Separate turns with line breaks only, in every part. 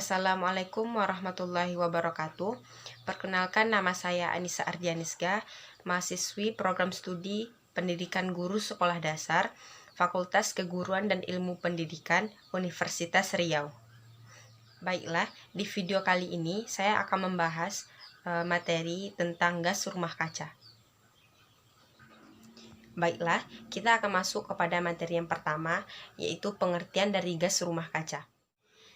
Assalamualaikum warahmatullahi wabarakatuh. Perkenalkan, nama saya Anissa Ardianisga, mahasiswi program studi Pendidikan Guru Sekolah Dasar, Fakultas Keguruan dan Ilmu Pendidikan, Universitas Riau. Baiklah, di video kali ini saya akan membahas materi tentang gas rumah kaca. Baiklah, kita akan masuk kepada materi yang pertama, yaitu pengertian dari gas rumah kaca.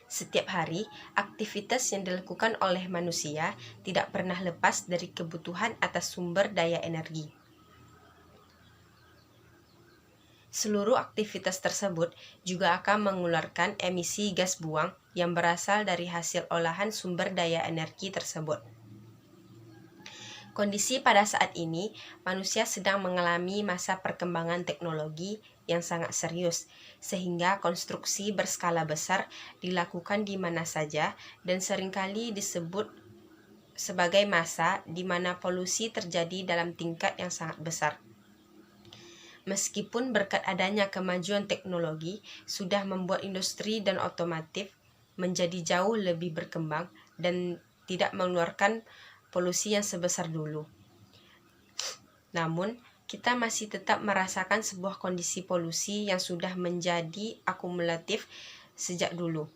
Setiap hari, aktivitas yang dilakukan oleh manusia tidak pernah lepas dari kebutuhan atas sumber daya energi. Seluruh aktivitas tersebut juga akan mengeluarkan emisi gas buang yang berasal dari hasil olahan sumber daya energi tersebut. Kondisi pada saat ini, manusia sedang mengalami masa perkembangan teknologi yang sangat serius, sehingga konstruksi berskala besar dilakukan di mana saja dan seringkali disebut sebagai masa di mana polusi terjadi dalam tingkat yang sangat besar. Meskipun berkat adanya kemajuan teknologi sudah membuat industri dan otomotif menjadi jauh lebih berkembang dan tidak mengeluarkan polusi yang sebesar dulu. Namun, kita masih tetap merasakan sebuah kondisi polusi yang sudah menjadi akumulatif sejak dulu.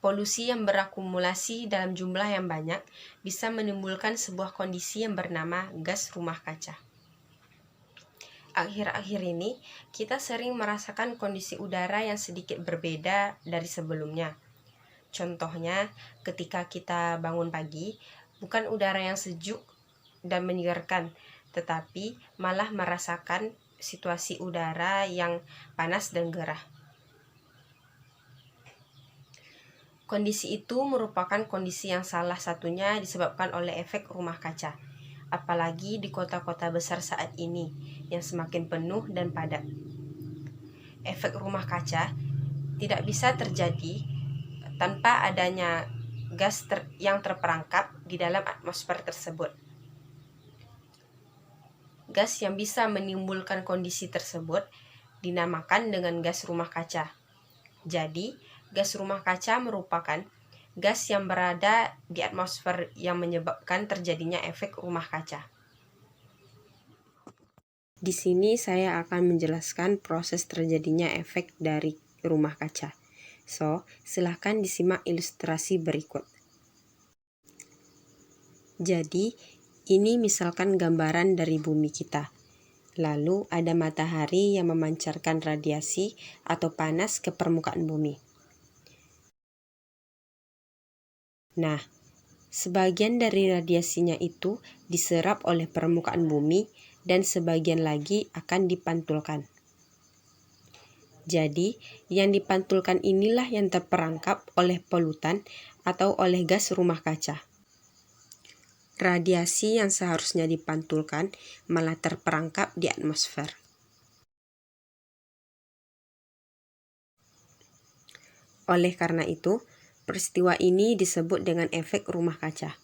Polusi yang berakumulasi dalam jumlah yang banyak bisa menimbulkan sebuah kondisi yang bernama gas rumah kaca. Akhir-akhir ini, kita sering merasakan kondisi udara yang sedikit berbeda dari sebelumnya. Contohnya, ketika kita bangun pagi, bukan udara yang sejuk dan menyegarkan, tetapi malah merasakan situasi udara yang panas dan gerah. Kondisi itu merupakan kondisi yang salah satunya disebabkan oleh efek rumah kaca, apalagi di kota-kota besar saat ini yang semakin penuh dan padat. Efek rumah kaca tidak bisa terjadi tanpa adanya gas yang terperangkap di dalam atmosfer tersebut. Gas yang bisa menimbulkan kondisi tersebut dinamakan dengan gas rumah kaca. Jadi, gas rumah kaca merupakan gas yang berada di atmosfer yang menyebabkan terjadinya efek rumah kaca. Di sini saya akan menjelaskan proses terjadinya efek dari rumah kaca. Silahkan disimak ilustrasi berikut. Jadi, ini misalkan gambaran dari bumi kita. Lalu ada matahari yang memancarkan radiasi atau panas ke permukaan bumi. Nah, sebagian dari radiasinya itu diserap oleh permukaan bumi dan sebagian lagi akan dipantulkan. Jadi, yang dipantulkan inilah yang terperangkap oleh polutan atau oleh gas rumah kaca. Radiasi yang seharusnya dipantulkan malah terperangkap di atmosfer. Oleh karena itu, peristiwa ini disebut dengan efek rumah kaca.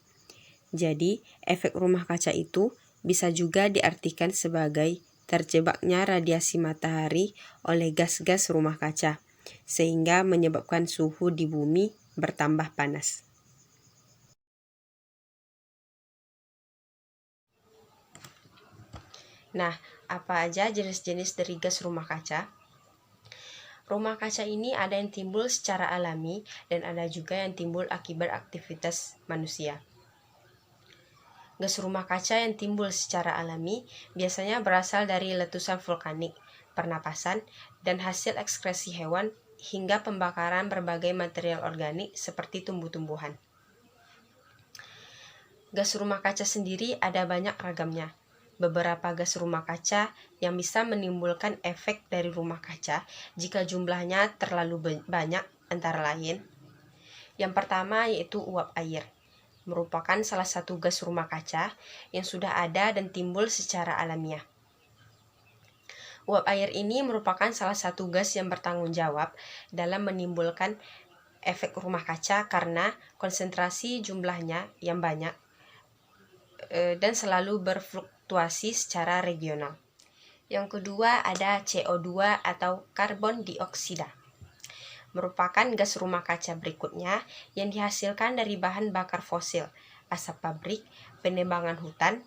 Jadi, efek rumah kaca itu bisa juga diartikan sebagai terjebaknya radiasi matahari oleh gas-gas rumah kaca, sehingga menyebabkan suhu di bumi bertambah panas. Nah, apa aja jenis-jenis dari gas rumah kaca? Rumah kaca ini ada yang timbul secara alami dan ada juga yang timbul akibat aktivitas manusia. Gas rumah kaca yang timbul secara alami biasanya berasal dari letusan vulkanik, pernapasan, dan hasil ekskresi hewan hingga pembakaran berbagai material organik seperti tumbuh-tumbuhan. Gas rumah kaca sendiri ada banyak ragamnya. Beberapa gas rumah kaca yang bisa menimbulkan efek dari rumah kaca jika jumlahnya terlalu banyak antara lain. Yang pertama yaitu uap air. Merupakan salah satu gas rumah kaca yang sudah ada dan timbul secara alamiah. Uap air ini merupakan salah satu gas yang bertanggung jawab dalam menimbulkan efek rumah kaca karena konsentrasi jumlahnya yang banyak dan selalu berfluktuasi secara regional. Yang kedua ada CO2 atau karbon dioksida. merupakan gas rumah kaca berikutnya yang dihasilkan dari bahan bakar fosil, asap pabrik, penebangan hutan,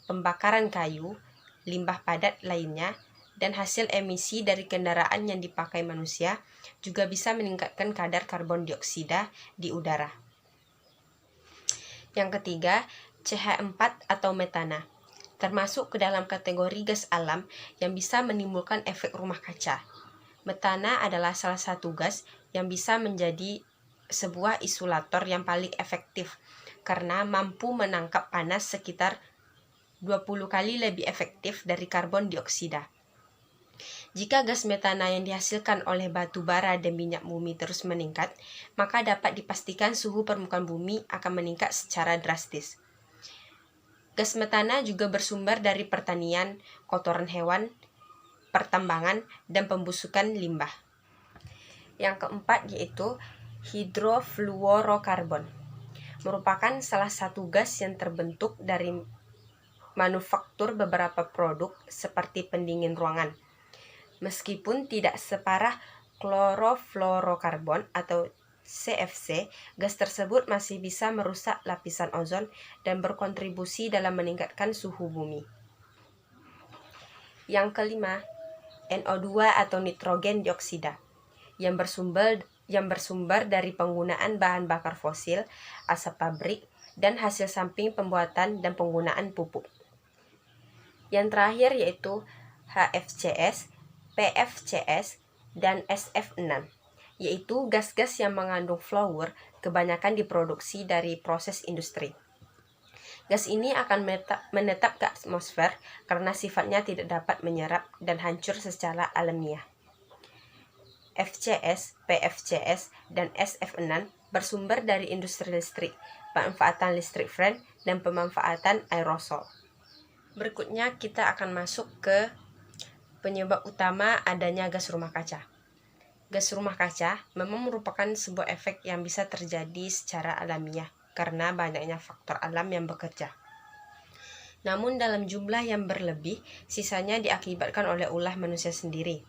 pembakaran kayu, limbah padat lainnya, dan hasil emisi dari kendaraan yang dipakai manusia juga bisa meningkatkan kadar karbon dioksida di udara. Yang ketiga, CH4 atau metana, termasuk ke dalam kategori gas alam yang bisa menimbulkan efek rumah kaca. Metana adalah salah satu gas yang bisa menjadi sebuah isolator yang paling efektif karena mampu menangkap panas sekitar 20 kali lebih efektif dari karbon dioksida. Jika gas metana yang dihasilkan oleh batu bara dan minyak bumi terus meningkat, maka dapat dipastikan suhu permukaan bumi akan meningkat secara drastis. Gas metana juga bersumber dari pertanian, kotoran hewan, pertambangan, dan pembusukan limbah. Yang keempat yaitu hidrofluorokarbon, merupakan salah satu gas yang terbentuk dari manufaktur beberapa produk seperti pendingin ruangan. Meskipun tidak separah klorofluorokarbon atau CFC, gas tersebut masih bisa merusak lapisan ozon dan berkontribusi dalam meningkatkan suhu bumi. Yang kelima, NO2 atau nitrogen dioksida, yang bersumber dari penggunaan bahan bakar fosil, asap pabrik, dan hasil samping pembuatan dan penggunaan pupuk. Yang terakhir yaitu HFCS, PFCS, dan SF6, yaitu gas-gas yang mengandung fluor kebanyakan diproduksi dari proses industri. Gas ini akan menetap ke atmosfer karena sifatnya tidak dapat menyerap dan hancur secara alamiah. FCS, PFCS, dan SF6 bersumber dari industri listrik, pemanfaatan listrik fan, dan pemanfaatan aerosol. Berikutnya kita akan masuk ke penyebab utama adanya gas rumah kaca. Gas rumah kaca memang merupakan sebuah efek yang bisa terjadi secara alamiah karena banyaknya faktor alam yang bekerja. Namun dalam jumlah yang berlebih, sisanya diakibatkan oleh ulah manusia sendiri.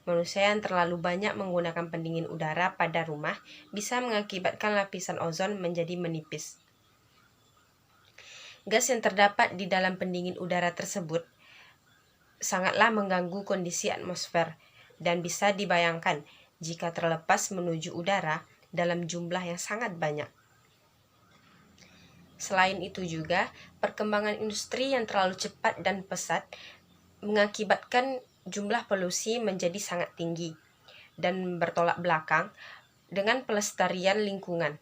Manusia yang terlalu banyak menggunakan pendingin udara pada rumah bisa mengakibatkan lapisan ozon menjadi menipis. Gas yang terdapat di dalam pendingin udara tersebut sangatlah mengganggu kondisi atmosfer dan bisa dibayangkan jika terlepas menuju udara dalam jumlah yang sangat banyak. Selain itu juga, perkembangan industri yang terlalu cepat dan pesat mengakibatkan jumlah polusi menjadi sangat tinggi dan bertolak belakang dengan pelestarian lingkungan.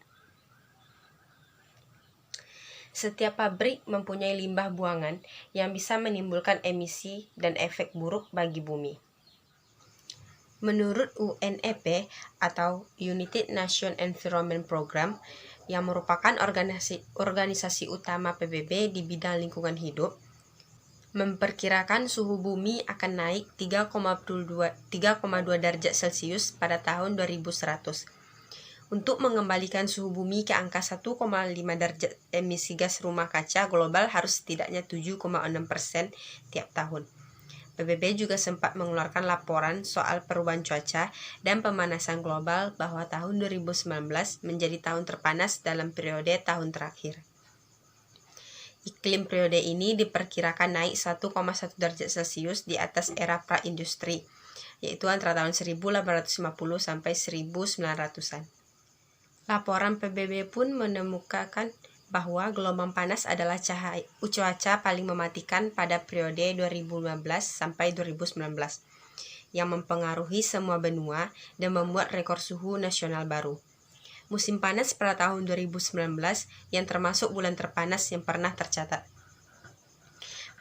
Setiap pabrik mempunyai limbah buangan yang bisa menimbulkan emisi dan efek buruk bagi bumi. Menurut UNEP atau United Nations Environment Programme, yang merupakan organisasi utama PBB di bidang lingkungan hidup, memperkirakan suhu bumi akan naik 3,2 derajat Celcius pada tahun 2100. Untuk mengembalikan suhu bumi ke angka 1,5 derajat, emisi gas rumah kaca global harus setidaknya 7,6% tiap tahun. PBB juga sempat mengeluarkan laporan soal perubahan cuaca dan pemanasan global bahwa tahun 2019 menjadi tahun terpanas dalam periode tahun terakhir. Iklim periode ini diperkirakan naik 1,1 derajat Celcius di atas era pra-industri, yaitu antara tahun 1850 sampai 1900-an. Laporan PBB pun menemukan bahwa gelombang panas adalah cuaca paling mematikan pada periode 2015 sampai 2019 yang mempengaruhi semua benua dan membuat rekor suhu nasional baru. Musim panas pada tahun 2019 yang termasuk bulan terpanas yang pernah tercatat.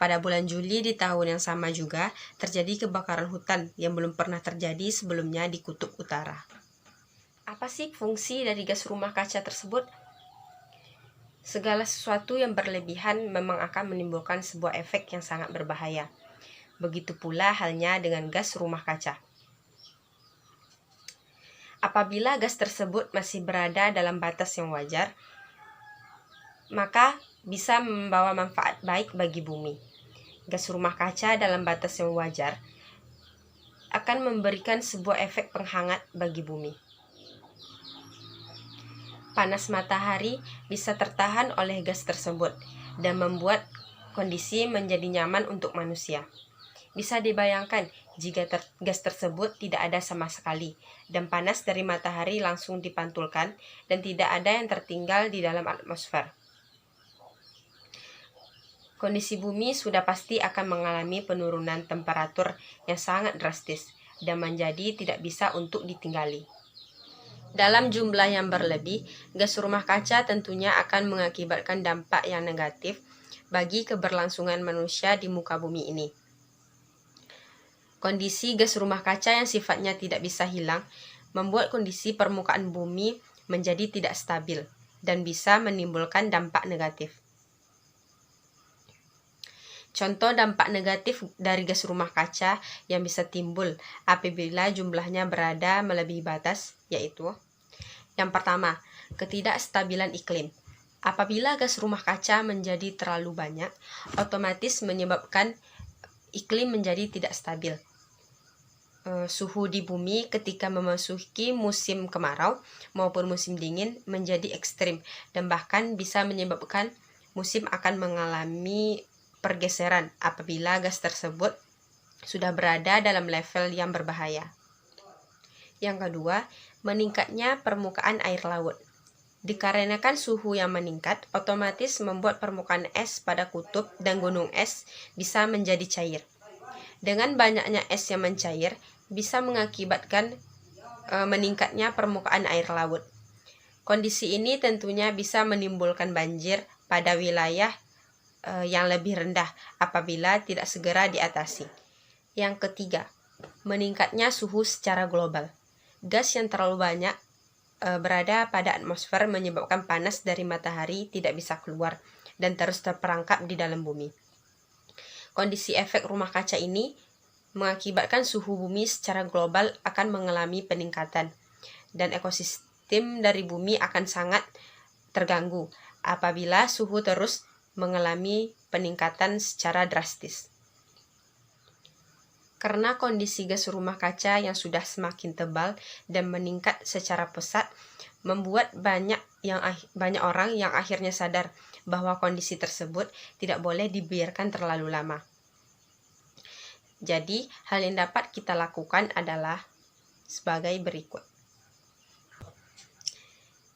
Pada bulan Juli di tahun yang sama juga terjadi kebakaran hutan yang belum pernah terjadi sebelumnya di Kutub Utara. Apa sih fungsi dari gas rumah kaca tersebut? Segala sesuatu yang berlebihan memang akan menimbulkan sebuah efek yang sangat berbahaya. Begitu pula halnya dengan gas rumah kaca. Apabila gas tersebut masih berada dalam batas yang wajar, maka bisa membawa manfaat baik bagi bumi. Gas rumah kaca dalam batas yang wajar akan memberikan sebuah efek penghangat bagi bumi. panas matahari bisa tertahan oleh gas tersebut dan membuat kondisi menjadi nyaman untuk manusia. Bisa dibayangkan jika gas tersebut tidak ada sama sekali dan panas dari matahari langsung dipantulkan dan tidak ada yang tertinggal di dalam atmosfer. Kondisi bumi sudah pasti akan mengalami penurunan temperatur yang sangat drastis dan menjadi tidak bisa untuk ditinggali. Dalam jumlah yang berlebih, gas rumah kaca tentunya akan mengakibatkan dampak yang negatif bagi keberlangsungan manusia di muka bumi ini. Kondisi gas rumah kaca yang sifatnya tidak bisa hilang membuat kondisi permukaan bumi menjadi tidak stabil dan bisa menimbulkan dampak negatif. Contoh dampak negatif dari gas rumah kaca yang bisa timbul apabila jumlahnya berada melebihi batas, yaitu yang pertama, ketidakstabilan iklim. Apabila gas rumah kaca menjadi terlalu banyak, otomatis menyebabkan iklim menjadi tidak stabil. Suhu di bumi ketika memasuki musim kemarau maupun musim dingin menjadi ekstrim dan bahkan bisa menyebabkan musim akan mengalami pergeseran apabila gas tersebut sudah berada dalam level yang berbahaya. Yang kedua, meningkatnya permukaan air laut. Dikarenakan suhu yang meningkat, otomatis membuat permukaan es pada kutub dan gunung es bisa menjadi cair. Dengan banyaknya es yang mencair, bisa mengakibatkan meningkatnya permukaan air laut. Kondisi ini tentunya bisa menimbulkan banjir pada wilayah yang lebih rendah apabila tidak segera diatasi. Yang ketiga, meningkatnya suhu secara global. Gas yang terlalu banyak berada pada atmosfer menyebabkan panas dari matahari tidak bisa keluar dan terus terperangkap di dalam bumi. Kondisi efek rumah kaca ini mengakibatkan suhu bumi secara global akan mengalami peningkatan dan ekosistem dari bumi akan sangat terganggu apabila suhu terus mengalami peningkatan secara drastis. Karena kondisi gas rumah kaca yang sudah semakin tebal dan meningkat secara pesat, membuat banyak orang yang akhirnya sadar bahwa kondisi tersebut tidak boleh dibiarkan terlalu lama. Jadi, hal yang dapat kita lakukan adalah sebagai berikut.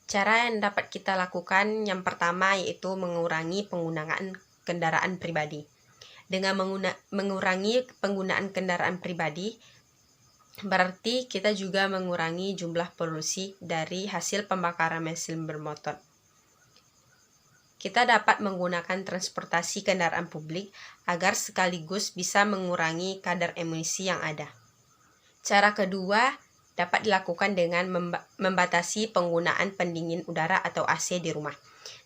Cara yang dapat kita lakukan yang pertama yaitu mengurangi penggunaan kendaraan pribadi. Dengan mengurangi penggunaan kendaraan pribadi, berarti kita juga mengurangi jumlah polusi dari hasil pembakaran mesin bermotor. Kita dapat menggunakan transportasi kendaraan publik agar sekaligus bisa mengurangi kadar emisi yang ada. Cara kedua dapat dilakukan dengan membatasi penggunaan pendingin udara atau AC di rumah.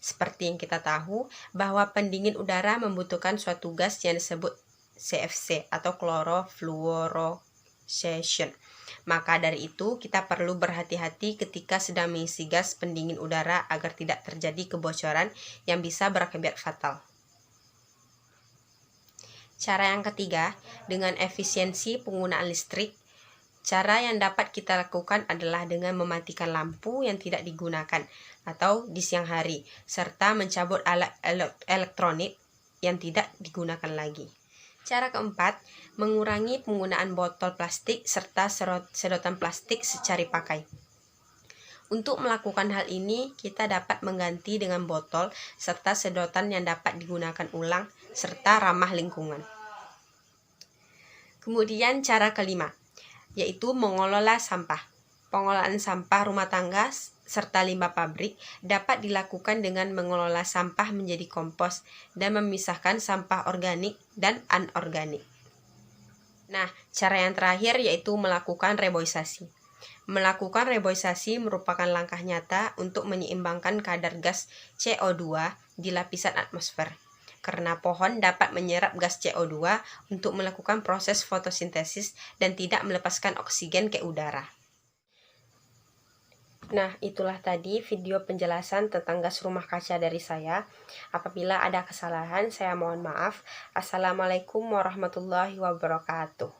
Seperti yang kita tahu bahwa pendingin udara membutuhkan suatu gas yang disebut CFC atau chlorofluorocarbon. Maka dari itu kita perlu berhati-hati ketika sedang mengisi gas pendingin udara agar tidak terjadi kebocoran yang bisa berakibat fatal. Cara yang ketiga, dengan efisiensi penggunaan listrik. Cara yang dapat kita lakukan adalah dengan mematikan lampu yang tidak digunakan atau di siang hari, serta mencabut alat elektronik yang tidak digunakan lagi. Cara keempat, mengurangi penggunaan botol plastik serta sedotan plastik secari pakai. Untuk melakukan hal ini, kita dapat mengganti dengan botol serta sedotan yang dapat digunakan ulang serta ramah lingkungan. Kemudian cara kelima, yaitu mengelola sampah. Pengolahan sampah rumah tangga serta limbah pabrik dapat dilakukan dengan mengelola sampah menjadi kompos dan memisahkan sampah organik dan anorganik. Nah, cara yang terakhir yaitu melakukan reboisasi. Melakukan reboisasi merupakan langkah nyata untuk menyeimbangkan kadar gas CO2 di lapisan atmosfer. Karena pohon dapat menyerap gas CO2 untuk melakukan proses fotosintesis dan tidak melepaskan oksigen ke udara. Nah, itulah tadi video penjelasan tentang gas rumah kaca dari saya. Apabila ada kesalahan, saya mohon maaf. Assalamualaikum warahmatullahi wabarakatuh.